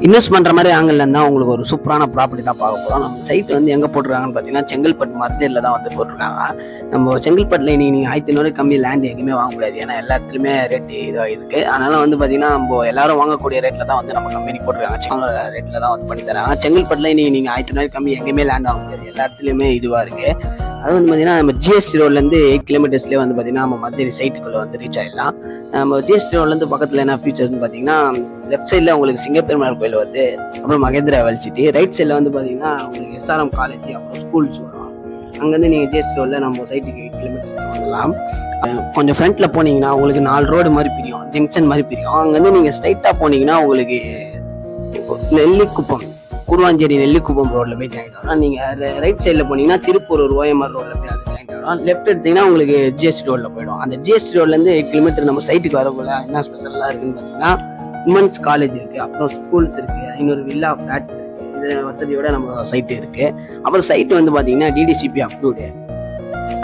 Invest பண்ணுற மாதிரி angle இருந்தால் உங்களுக்கு ஒரு சூப்பரான ப்ராப்பர்ட்டி தான் பார்க்க போகிறோம். நம்ம சைட் வந்து எங்கே போட்டிருக்காங்கன்னு பார்த்தீங்கன்னா செங்கல்பட்டு மத்தியில் தான் வந்து போட்டிருக்காங்க. நம்ம செங்கல்பட்டில் நீங்கள் 1500 கம்மி லேண்ட் எங்கேயுமே வாங்க முடியாது. ஏன்னா எல்லா இடத்துலையுமே ரேட் இதாக இருக்குது. அதனால் வந்து பார்த்தீங்கன்னா நம்ம எல்லாரும் வாங்கக்கூடிய ரேட்டில் தான் வந்து நம்ம கம்பெனி போட்டிருக்காங்க. ரேட்டில் தான் வந்து பண்ணி தராங்க. செங்கல்பட்டில் நீங்கள் 1500 கம்மி எங்கேயுமே லேண்ட் வாங்க முடியாது. எல்லா இடத்துலையுமே இதுவாக இருக்குது. அது வந்து பார்த்தீங்கன்னா நம்ம ஜிஎஸ்டி ரோட்லேருந்து 8 கிலோமீட்டர்ஸ்லேயே வந்து பார்த்தீங்கன்னா நம்ம மத்திய சைட்டுக்குள்ளே வந்து ரீச் ஆகிடலாம். நம்ம ஜிஎஸ்டி ரோட்லேருந்து பக்கத்தில் என்ன ஃபீச்சர்ஸ்னு பார்த்தீங்கன்னா லெஃப்ட் சைடில் உங்களுக்கு சிங்கப்பெருமாள் கோயில் வருது, அப்புறம் மகேந்திரா வெல்சிட்டி. ரைட் சைடில் வந்து பார்த்தீங்கன்னா உங்களுக்கு எஸ்ஆர்எம் காலேஜ், அப்புறம் ஸ்கூல்ஸ் வரும். அங்கேருந்து நீங்கள் ஜிஎஸ்டி ரோடில் நம்ம சைட்டுக்கு 8 கிலோமீட்டர்ஸ் வரலாம். கொஞ்சம் ஃப்ரண்ட்டில் போனீங்கன்னா உங்களுக்கு 4 ரோடு மாதிரி பிரியும், ஜங்ஷன் மாதிரி பிரியும். அங்கேருந்து நீங்கள் ஸ்ட்ரைட்டாக போனீங்கன்னா உங்களுக்கு நெல்லிக்குப்பம், குருவாஞ்சேரி நெல்லிக்குப்பம் ரோட்ல போய் ஜாயின் ஆகலாம். நீங்க ரைட் சைட்ல போனீங்கன்னா திருப்பூர் ஓஎம்ஆர் ரோட்ல போய் அது ஜாயின் ஆகலாம். லெஃப்ட் எடுத்தீங்கன்னா உங்களுக்கு ஜிஎஸ்டி ரோட்ல போயிடும். அந்த ஜிஎஸ்டி ரோட்ல இருந்து 8 கிலோமீட்டர் நம்ம சைட்டுக்கு வரக்குள்ள என்ன ஸ்பெஷலா இருக்குன்னு பாத்தீங்கன்னா உமன்ஸ் காலேஜ் இருக்கு, அப்புறம் ஸ்கூல்ஸ் இருக்கு, இன்னொரு வில்லா ஃபிளாட்ஸ் இருக்கு. இது வசதியோட நம்ம சைட்டு இருக்கு. அப்புறம் சைட்டு வந்து பாத்தீங்கன்னா டிடிசிபி அப்ரூவ்டு.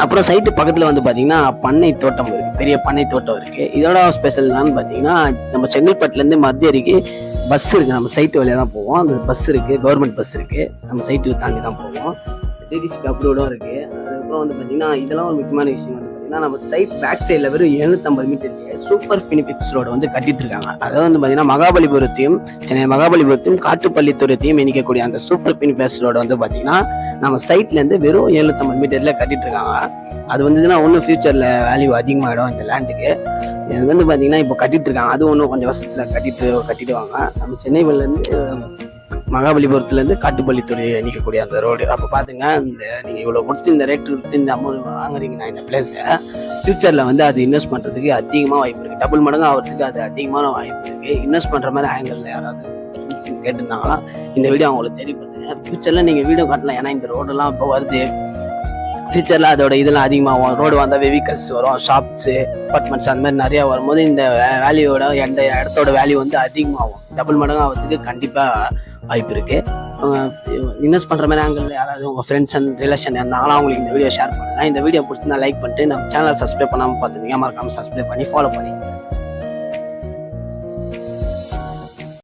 அப்புறம் சைட்டு பக்கத்துல வந்து பாத்தீங்கன்னா பண்ணை தோட்டம் இருக்கு, பெரிய பண்ணை தோட்டம் இருக்கு. இதோட ஸ்பெஷல் என்னன்னு பாத்தீங்கன்னா நம்ம செங்கல்பட்டுல இருந்து மத்திய வரைக்கும் பஸ் இருக்கு. நம்ம சைட்டு வழியா தான் போவோம். அந்த பஸ் இருக்கு, கவர்மெண்ட் பஸ் இருக்கு. நம்ம சைட்டுக்கு தாண்டி தான் போவோம். டிடிசிபி அப்ரூவ்டும் இருக்கு. அதுக்கப்புறம் வந்து பாத்தீங்கன்னா இதெல்லாம் ஒரு முக்கியமான விஷயம் வந்து பாத்தீங்கன்னா நம்ம சைட் பேக் சைட்ல வெறும் 750 மீட்டர்லயே சூப்பர் பினிபிக்ஸ் ரோடு வந்து கட்டிட்டு இருக்காங்க. அதாவது வந்து பாத்தீங்கன்னா மகாபலிபுரத்தையும் சென்னை மகாபலிபுரத்தையும் காட்டுப்பள்ளித்துறையத்தையும் இணைக்கக்கூடிய அந்த சூப்பர் பினிபிக்ஸ் ரோடு வந்து பாத்தீங்கன்னா நம்ம சைட்ல இருந்து வெறும் 750 மீட்டர்ல கட்டிட்டு இருக்காங்க. அது வந்துன்னா ஒன்னும் ஃபியூச்சர்ல வேல்யூ அதிகமாயிடும் இந்த லேண்டுக்கு. இது வந்து பாத்தீங்கன்னா இப்போ கட்டிட்டு இருக்காங்க. அது ஒன்றும் கொஞ்சம் வருஷத்துல கட்டிடுவாங்க. நம்ம சென்னையில இருந்து மகாபலிபுரத்துல இருந்து காட்டுப்பள்ளித்துறை நிற்கக்கூடிய அந்த ரோடு. அப்ப பாத்துங்க, இந்த நீங்க இவ்வளவு கொடுத்து இந்த ரேட் கொடுத்து இந்த அமௌண்ட் வாங்குறீங்கன்னா இந்த பிளேஸ் ஃபியூச்சர்ல வந்து அது இன்வெஸ்ட் பண்றதுக்கு அதிகமா வாய்ப்பு இருக்கு. டபுள் மடங்கு ஆகிறதுக்கு அது அதிகமான வாய்ப்பு இருக்கு. இன்வெஸ்ட் பண்ற மாதிரி ஆங்கிள் யாராவது கேட்டிருந்தாங்களா இந்த வீடியோ அவங்களுக்கு தெரியப்படுத்துங்க. ஃபியூச்சர்ல நீங்க வீடியோ காட்டலாம். ஏன்னா இந்த ரோடெல்லாம் இப்போ வருது. ஃபியூச்சர்ல அதோட இதெல்லாம் அதிகமாகும். ரோடு வந்தால் வெஹிக்கல்ஸ் வரும், ஷாப்ஸு, அப்பார்ட்மெண்ட்ஸ் அந்த மாதிரி நிறையா வரும்போது இந்த வேல்யூவோட எந்த இடத்தோட வேல்யூ வந்து அதிகமாகும். டபுள் மடங்கு ஆகிறதுக்கு கண்டிப்பாக வாய்ப்பு இருக்கு. இன்வெஸ்ட் பண்ற மாதிரி ஆங்கிள் யாராவது உங்க ஃப்ரெண்ட்ஸ் அண்ட் ரிலேஷன் இருந்தாலும் அவங்களுக்கு இந்த வீடியோ ஷேர் பண்ணுங்க. இந்த வீடியோ பிடிச்சிருந்தா லைக் பண்ணிட்டு நம்ம சேனல் சப்ஸ்கிரைப் பண்ணாமல் பார்த்துருக்கீங்க, மறக்காம சப்ஸ்கிரைப் பண்ணி ஃபாலோ பண்ணி